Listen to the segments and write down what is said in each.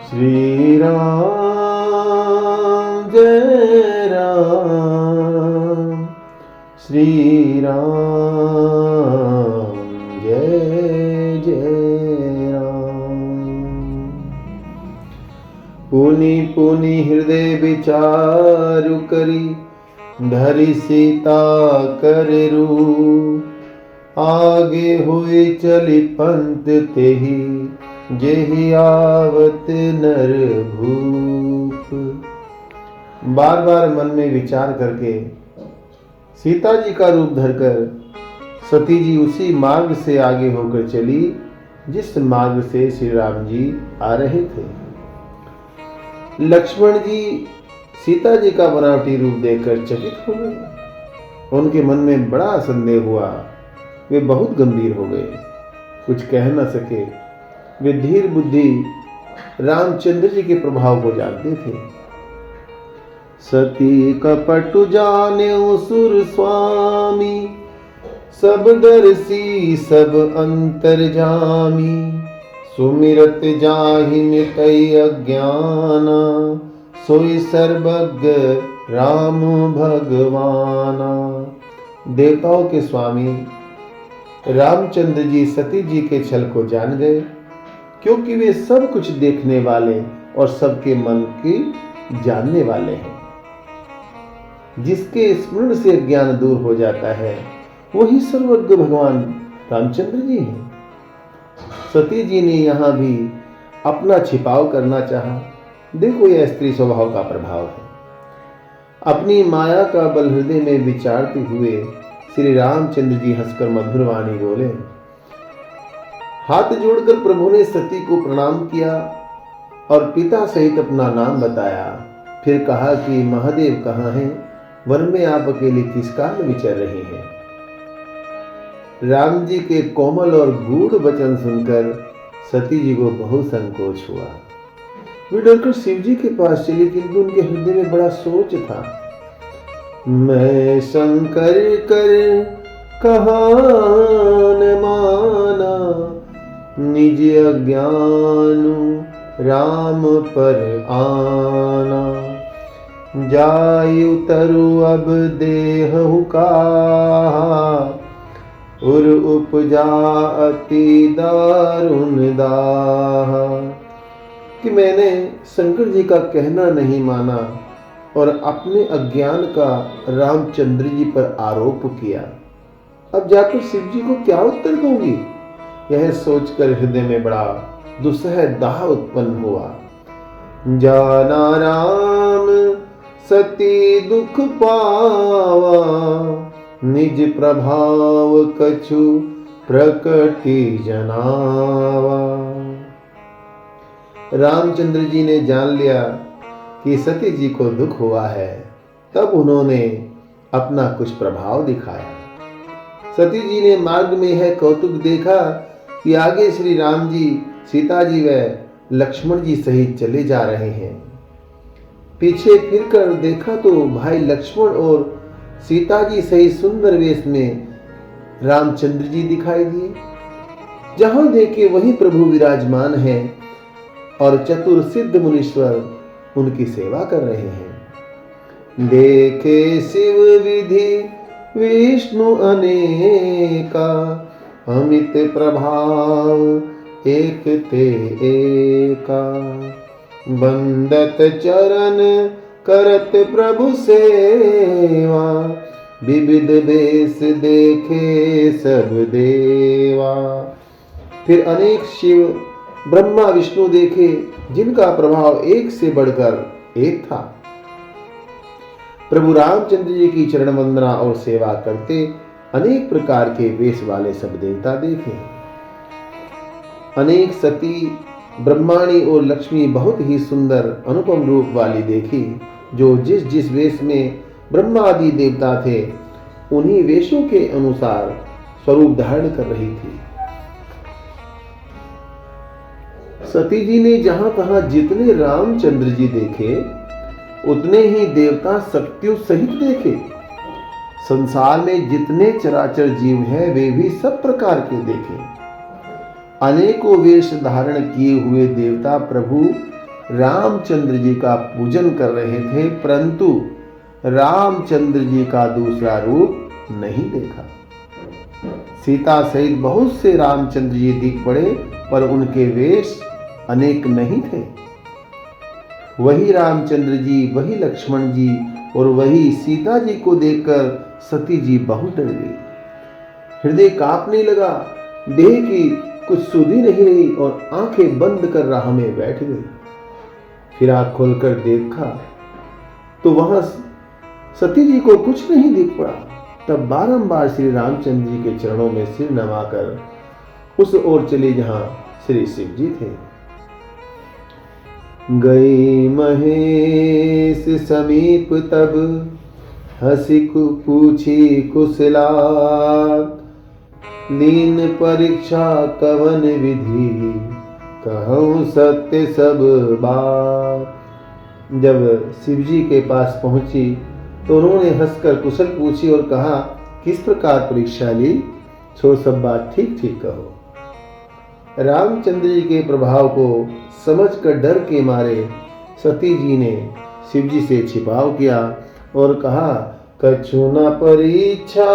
श्री राम जय राम, श्री राम जय जय राम। पुनि पुनि हृदय विचारु करी, धरि सीता कर रूप। आगे हुए चली पंत तेहि, जेहि आवत नर भूप। बार बार मन में विचार करके सीता जी का रूप धरकर सती जी उसी मार्ग से आगे होकर चली जिस मार्ग से श्री राम जी आ रहे थे। लक्ष्मण जी सीता जी का बनावटी रूप देखकर चकित हो गए। उनके मन में बड़ा संदेह हुआ। वे बहुत गंभीर हो गए, कुछ कह न सके। वे धीर बुद्धि रामचंद्र जी के प्रभाव को जानते थे। सती कपट जाने सुर स्वामी, सब दर्शी सब अंतर्जामी। सुमिरत जाहि मिटई अज्ञाना, सोई सर्वज्ञ राम भगवाना। देवताओं के स्वामी रामचंद्र जी सती जी के छल को जान गए, क्योंकि वे सब कुछ देखने वाले और सबके मन की जानने वाले हैं। जिसके स्मरण से ज्ञान दूर हो जाता है वही सर्वज्ञ भगवान रामचंद्र जी हैं। सती जी ने यहां भी अपना छिपाव करना चाहा। देखो, यह स्त्री स्वभाव का प्रभाव है। अपनी माया का बल हृदय में विचारते हुए श्री रामचंद्र जी हंसकर मधुर वाणी बोले। हाथ जोड़कर प्रभु ने सती को प्रणाम किया और पिता सहित अपना नाम बताया। फिर कहा कि महादेव कहाँ हैं? वन में आप अकेले किस काल विचर रहे हैं? राम जी के कोमल और गूढ़ वचन सुनकर सती जी को बहुत संकोच हुआ। वे डरकर शिव जी के पास चली, किंतु उनके हृदय में बड़ा सोच था। मैं शंकर कर कहा न माना, निज अज्ञानु राम पर आना। जाय उतरु अब देहु काहा, उर उपजा अति दारुण दाहा। कि मैंने शंकर जी का कहना नहीं माना और अपने अज्ञान का रामचंद्र जी पर आरोप किया। अब जाकर शिव जी को क्या उत्तर दूंगी? यह सोचकर हृदय में बड़ा दुस्सह दाह उत्पन्न हुआ। जाना राम सती दुख पावा, निज प्रभाव कछु प्रकटी जनावा। रामचंद्र जी ने जान लिया कि सती जी को दुख हुआ है। तब उन्होंने अपना कुछ प्रभाव दिखाया। सती जी ने मार्ग में यह कौतुक देखा कि आगे श्री राम जी, सीता जी व लक्ष्मण जी सहित चले जा रहे हैं। पीछे फिरकर देखा तो भाई लक्ष्मण और सीता जी सहित सुंदर वेश में रामचंद्र जी दिखाई दिए। जहां देखे वहीं प्रभु विराजमान हैं और चतुर सिद्ध मुनीश्वर उनकी सेवा कर रहे हैं। देखे शिव विधि विष्णु अनेका, अमित प्रभाव एक ते एका। बंदत चरण करत प्रभु सेवा, विविध वेश देखे सब देवा। फिर अनेक शिव ब्रह्मा विष्णु देखे, जिनका प्रभाव एक से बढ़कर एक था। प्रभु रामचंद्र जी की चरण वंदना और सेवा करते अनेक प्रकार के वेश वाले सब देवता देखे। अनेक सती, ब्रह्माणी और लक्ष्मी बहुत ही सुंदर अनुपम रूप वाली देखी, जो जिस जिस वेश में ब्रह्मा आदि देवता थे उन्हीं वेशों के अनुसार स्वरूप धारण कर रही थी। सती जी ने जहां तहां जितने रामचंद्र जी देखे उतने ही देवता शक्तियों सहित देखे। संसार में जितने चराचर जीव हैं वे भी सब प्रकार के देखे। अनेकों वेश धारण किए हुए देवता प्रभु रामचंद्र जी का पूजन कर रहे थे, परंतु रामचंद्र जी का दूसरा रूप नहीं देखा। सीता सहित बहुत से रामचंद्र जी दिख पड़े, पर उनके वेश अनेक नहीं थे। वही रामचंद्र जी, वही लक्ष्मण जी और वही सीता जी को देखकर सती जी बहुत डर गई। हृदय कांपने लगा, देह की कुछ सुधि नहीं रही और आंखें बंद कर राह में बैठ गई। फिर आंख खोलकर देखा तो वहां सती जी को कुछ नहीं दिख पड़ा। तब बारंबार श्री रामचंद्र जी के चरणों में सिर नवाकर उस ओर चली जहां श्री शिव जी थे। गई महेश समीप तब हंसी पूछी कुशलात, लीन परीक्षा कवन विधि कहूँ सत्य सब बात। जब शिव जी के पास पहुंची तो उन्होंने हंसकर कुशल पूछी और कहा, किस प्रकार परीक्षा ली, सो सब बात ठीक ठीक कहो। रामचंद्र जी के प्रभाव को समझकर डर के मारे सती जी ने शिव जी से छिपाव किया और कहा, कछु न परीक्षा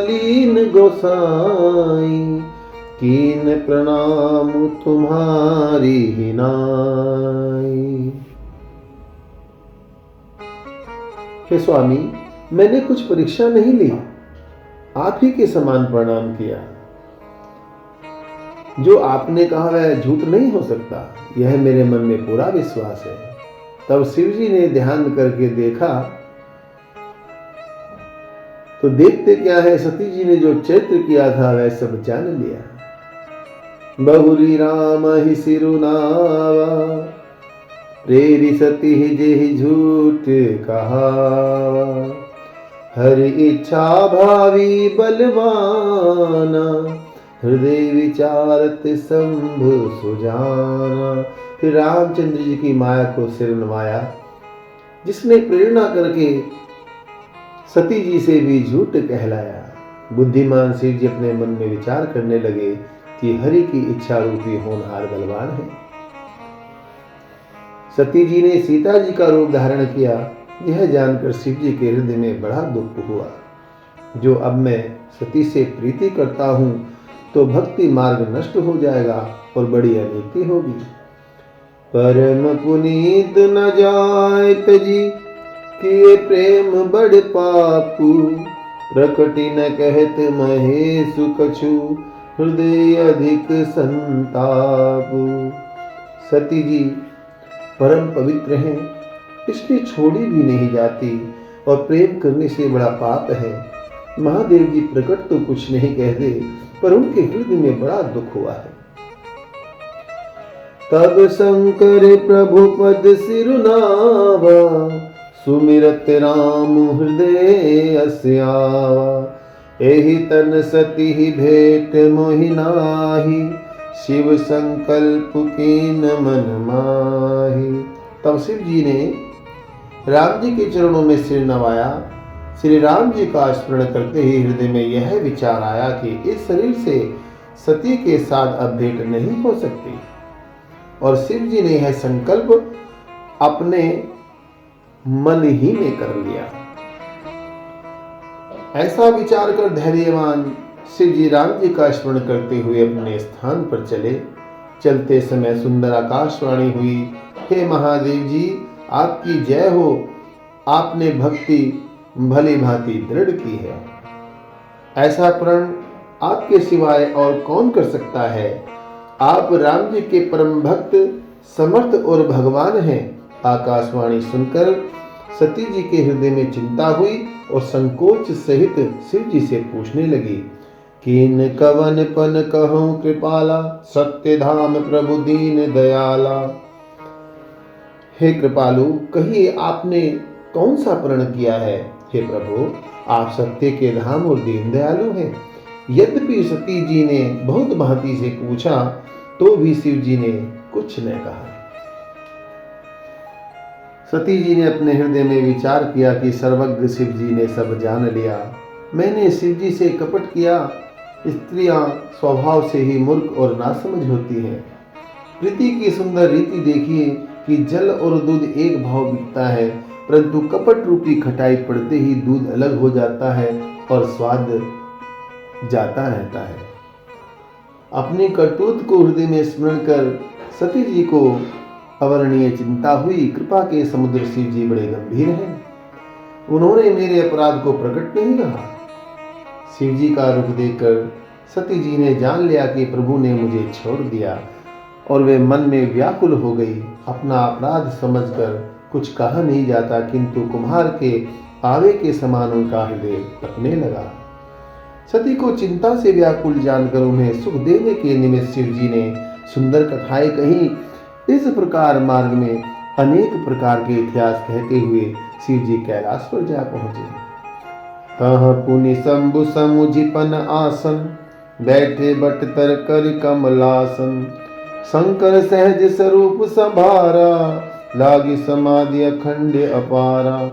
लीन गोसाई, कीन प्रणाम तुम्हारी ही नाई। हे स्वामी, मैंने कुछ परीक्षा नहीं ली, आप ही के समान प्रणाम किया। जो आपने कहा वह झूठ नहीं हो सकता, यह मेरे मन में पूरा विश्वास है। तब शिव जी ने ध्यान करके देखा तो देखते क्या है, सती जी ने जो चरित्र किया था वह सब जान लिया। बहुरी राम ही सिरुनावा, प्रेरी सती ही जेहि झूठ कहा, हरि इच्छा भावी बलवाना, हृदय विचारत शंभु सुजाना। फिर रामचंद्र जी की माया को सिर नवाया, जिसने प्रेरणा करके सती जी से भी झूठ कहलाया। बुद्धिमान शिव जी अपने मन में विचार करने लगे कि हरि की इच्छा रूपी होनहार बलवान है। सती जी ने सीता जी का रूप धारण किया, यह जानकर शिव जी के हृदय में बड़ा दुख हुआ। जो अब मैं सती से प्रीति करता हूं तो भक्ति मार्ग नष्ट हो जाएगा और बड़ी अनीति होगी। परम पुनीत न जाय तजी, किए प्रेम बड़ पापू, प्रकटी न कहत महेशु कछु, हृदय अधिक संतापु। सती जी परम पवित्र हैं, इसलिए छोड़ी भी नहीं जाती और प्रेम करने से बड़ा पाप है। महादेव जी प्रकट तो कुछ नहीं कहते, पर उनके हृदय में बड़ा दुख हुआ है। तब शंकर प्रभु पद सिरुनावा, सुमिरत राम हृदय अस्यावा, एहि तन सती भेंट मोहि नाहि, शिव संकल्प कीन मन माही। तब शिव जी ने राम जी के चरणों में सिर नवाया। श्री राम जी का स्मरण करते ही हृदय में यह विचार आया कि इस शरीर से सती के साथ अब भेंट नहीं हो सकती, और शिव जी ने यह संकल्प अपने मन ही में कर लिया। ऐसा विचार कर धैर्यवान शिव जी राम जी का स्मरण करते हुए अपने स्थान पर चले। चलते समय सुंदर आकाशवाणी हुई, हे महादेव जी, आपकी जय हो, आपने भक्ति भली भांति दृढ़ की है। ऐसा प्रण आपके सिवाय और कौन कर सकता है। आप राम जी के परम भक्त, समर्थ और भगवान हैं। आकाशवाणी सुनकर सती जी के हृदय में चिंता हुई और संकोच सहित शिव जी से पूछने लगी, कीन कवन पन कहूँ कृपाला, सत्य धाम प्रभु दीन दयाला। हे कृपालु, कहिए आपने कौन सा प्रण किया है। हे प्रभु, आप सत्य के धाम और दीन दयालु हैं। यद्यपि सती जी ने बहुत भांति से पूछा तो भी शिव जी ने कुछ न कहा। सती जी ने अपने हृदय में विचार किया कि सर्वज्ञ शिव जी ने सब जान लिया। मैंने शिव जी से कपट किया। स्त्रियां स्वभाव से ही मूर्ख और नासमझ होती हैं। प्रीति की सुंदर रीति देखिए, कि जल और दूध एक भाव बिकता है, परंतु कपट रूपी खटाई पड़ते ही दूध अलग हो जाता है और स्वाद जाता रहता है। अपनी करतूत को हृदय में स्मरण कर सती जी को अवर्णनीय चिंता हुई। कृपा के समुद्र शिव जी बड़े गंभीर हैं, उन्होंने मेरे अपराध को प्रकट नहीं कहा। शिव जी का रुख देखकर सती जी ने जान लिया कि प्रभु ने मुझे छोड़ दिया और वे मन में व्याकुल हो गई। अपना अपराध समझकर कुछ कहा नहीं जाता, किंतु कुम्हार के आवे के समान उनका हृदय तपने लगा। सती को चिंता से व्याकुल जानकर उन्हें सुख देने के निमित्त शिव जी ने सुंदर कथाएं कही। इस प्रकार मार्ग में अनेक प्रकार के इतिहास कहते हुए शिव जी कैलाश पर जा पहुंचे। तहाँ पुनि शंभु समुझिपन आसन, बैठे बट तर कर कमलासन। शंकर सहज स्वरूप संभारा, लागी समाधि अखंड अपारा।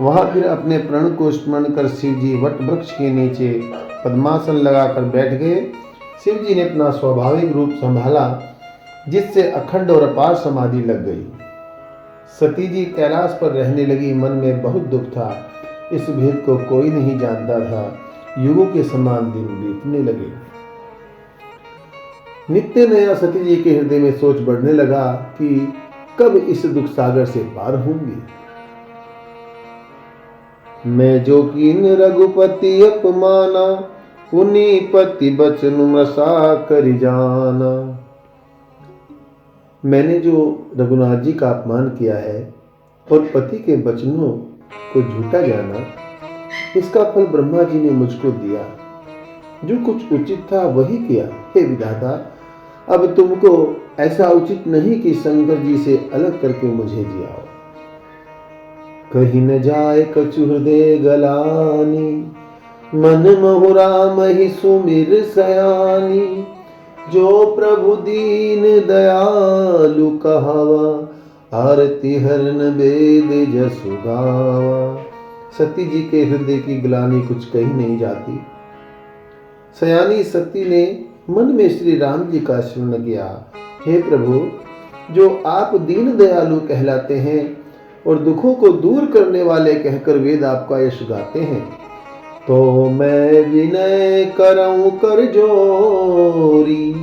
वहां फिर अपने प्रण को स्मरण कर शिव जी वट वृक्ष के नीचे पद्मासन लगाकर बैठ गए। शिव जी ने अपना स्वाभाविक रूप संभाला, जिससे अखंड और अपार समाधि लग गई। सती जी कैलाश पर रहने लगी। मन में बहुत दुख था, इस भेद को कोई नहीं जानता था। युगों के समान दिन बीतने लगे। नित्य नया सती जी के हृदय में सोच बढ़ने लगा कि कब इस दुख सागर से पार होंगी। मैं जो कीन रघुपति अपमाना, पुनि पति बचन मसा कर जाना। मैंने जो रघुनाथ जी का अपमान किया है और पति के वचनों को झूठा जाना, इसका फल ब्रह्मा जी ने मुझको दिया। जो कुछ उचित था वही किया। हे विधाता, अब तुमको ऐसा उचित नहीं कि शंकर जी से अलग करके मुझे जियाओ। कहीं न जाए कछु हृदय गलानी, मन महुरा मही सुमिर सयानी। जो प्रभु दीन दयालु कहावा, आरती हरन वेद जसु गावा। सती जी के हृदय की ग्लानि कुछ कही नहीं जाती। सयानी सती ने मन में श्री राम जी का स्मरण किया। हे प्रभु, जो आप दीन दयालु कहलाते हैं और दुखों को दूर करने वाले कहकर वेद आपका यश गाते हैं, तो मैं विनय करऊं कर जोरी।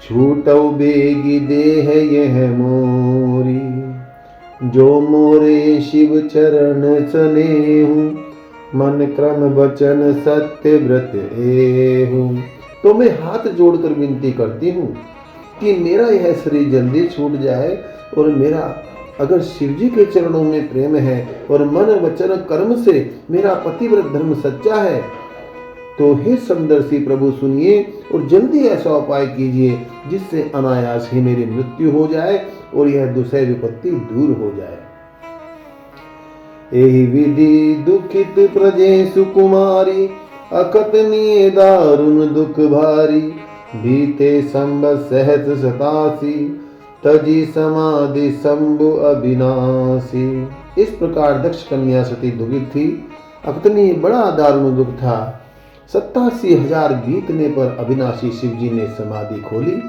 छूटौ बेगी देह यह मोरी। जो मोरे शिव चरण सनेहु, मन क्रम वचन सत्य व्रत एहु। तो मैं हाथ जोड़कर विनती करती हूँ कि मेरा यह शरीर जल्दी छूट जाए, और मेरा अगर शिव जी के चरणों में प्रेम है और मन वचन कर्म से मेरा पतिव्रत धर्म सच्चा है, तो हे समदर्शी प्रभु सुनिए और जल्दी ऐसा उपाय कीजिए जिससे अनायास ही मेरी मृत्यु हो जाए और यह दुसह विपत्ति दूर हो जाए। एहि विधि दुखित प्रजेशु कुमारी, अकथनीय दारुण दुख भारी। बीते संवत सहस्र सतासी, तजी समाधि शंभु अविनाशी। इस प्रकार दक्ष कन्या सती दुखित थी। अकथनीय बड़ा दारुण दुख था। 87,000 बीतने पर अविनाशी शिव जी ने समाधि खोली।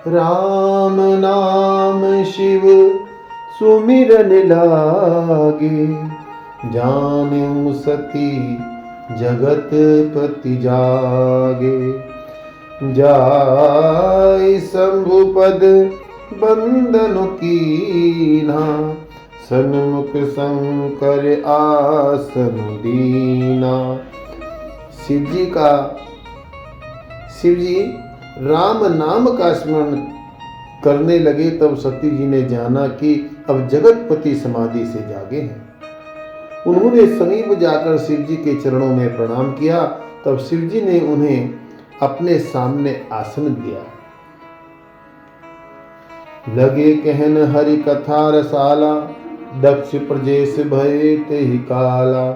राम नाम शिव सुमिरन लागे, जानेऊ सती जगत पति जागे। जाय शंभु पद बंदन कीना, सन्मुख शंकर आसन दीना। शिव जी राम नाम का स्मरण करने लगे, तब सती जी ने जाना कि अब जगतपति समाधि से जागे हैं। उन्होंने समीप जाकर शिव जी के चरणों में प्रणाम किया। तब शिव जी ने उन्हें अपने सामने आसन दिया। लगे कहन हरि कथा रसाला, दक्ष प्रजेश भये तेहि काला।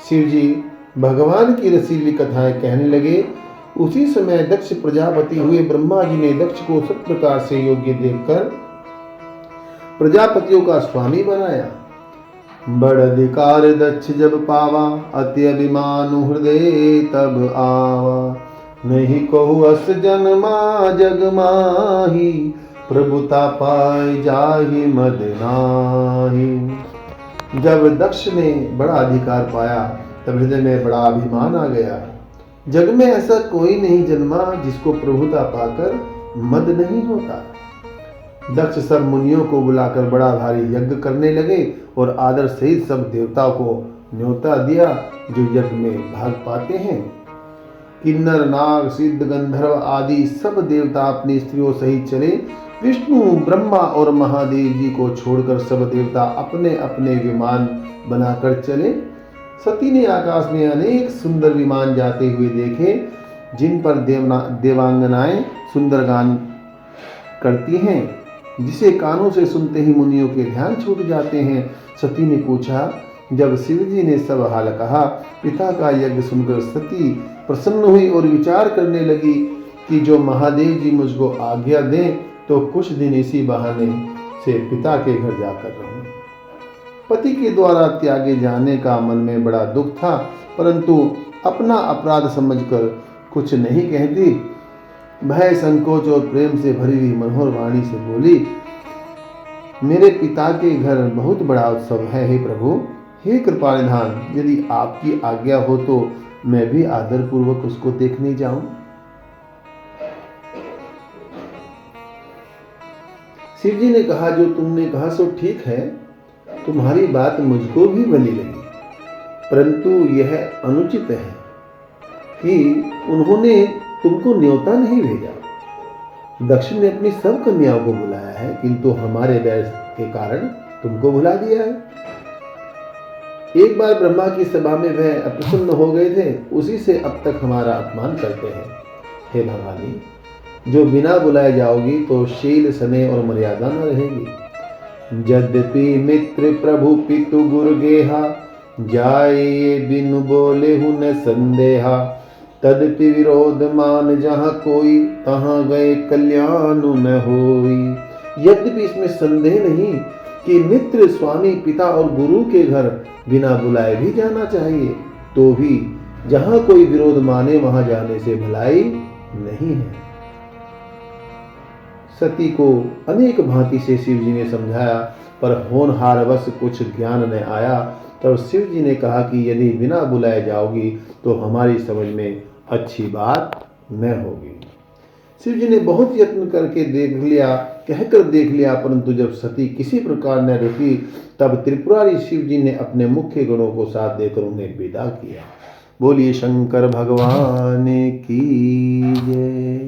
शिव जी भगवान की रसीली कथाएं कहने लगे। उसी समय दक्ष प्रजापति हुए। ब्रह्मा जी ने दक्ष को सब प्रकार से योग्य देखकर प्रजापतियों का स्वामी बनाया। बड़ अधिकार दक्ष जब पावा, अति अभिमान हृदय तब आवा। नहीं कहु अस जन्मा जग माही, प्रभुता पाए जाहि मद नाही। जब दक्ष ने बड़ा अधिकार पाया तब हृदय में बड़ा अभिमान आ गया। जग में ऐसा कोई नहीं जन्मा जिसको प्रभुता पाकर मद नहीं होता। दक्ष सब मुनियों को बुलाकर बड़ा भारी यज्ञ करने लगे और आदर सहित सब देवताओं को न्योता दिया जो यज्ञ में भाग पाते हैं। किन्नर, नाग, सिद्ध, गंधर्व आदि सब देवता अपनी स्त्रियों सहित चले। विष्णु, ब्रह्मा और महादेव जी को छोड़कर सब देवता अपने अपने विमान बनाकर चले। सती ने आकाश में अनेक सुंदर विमान जाते हुए देखे जिन पर देवांगनाएं सुंदर गान करती हैं, जिसे कानों से सुनते ही मुनियों के ध्यान छूट जाते हैं। सती ने पूछा। जब शिव जी ने सब हाल कहा, पिता का यज्ञ सुनकर सती प्रसन्न हुई और विचार करने लगी कि जो महादेव जी मुझको आज्ञा दें तो कुछ दिन इसी बहाने से पिता के घर जाकर रहूं। पति के द्वारा त्यागे जाने का मन में बड़ा दुख था, परंतु अपना अपराध समझकर कुछ नहीं कहती। भय, संकोच और प्रेम से भरी हुई मनोहर वाणी से बोली, मेरे पिता के घर बहुत बड़ा उत्सव है हे प्रभु। हे कृपानिधान, यदि आपकी आज्ञा हो तो मैं भी आदर पूर्वक उसको देखने जाऊं। शिव जी ने कहा, जो तुमने कहा सो ठीक है, तुम्हारी बात मुझको भी भली लगी, परंतु यह अनुचित है कि उन्होंने तुमको न्योता नहीं भेजा। दक्ष ने अपनी सब कन्याओं को बुलाया है, किंतु हमारे वैर के कारण तुमको भुला दिया है। एक बार ब्रह्मा की सभा में वह अप्रसन्न हो गए थे, उसी से अब तक हमारा अपमान करते हैं। हे भवानी, जो बिना बुलाए जाओगी तो शील, स्नेह और मर्यादा न रहेगी। यद्यपि मित्र प्रभु पितु गुरु गेहा, जाए बिनु बोले हूं न संदेहा। तदपि विरोध मान जहाँ कोई, तहाँ गए कल्याण न होई। यद्यपि इसमें संदेह नहीं कि मित्र, स्वामी, पिता और गुरु के घर बिना बुलाए भी जाना चाहिए, तो भी जहां कोई विरोध माने वहां जाने से भलाई नहीं है। सती को अनेक भांति से शिव जी ने समझाया, पर होनहारवश कुछ ज्ञान न आया। तब शिव जी ने कहा कि यदि बिना बुलाए जाओगी तो हमारी समझ में अच्छी बात न होगी। शिव जी ने बहुत यत्न करके कहकर देख लिया, परंतु जब सती किसी प्रकार न रुकी तब त्रिपुरारी शिव जी ने अपने मुख्य गणों को साथ देकर उन्हें विदा किया। बोलिए शंकर भगवान की जय।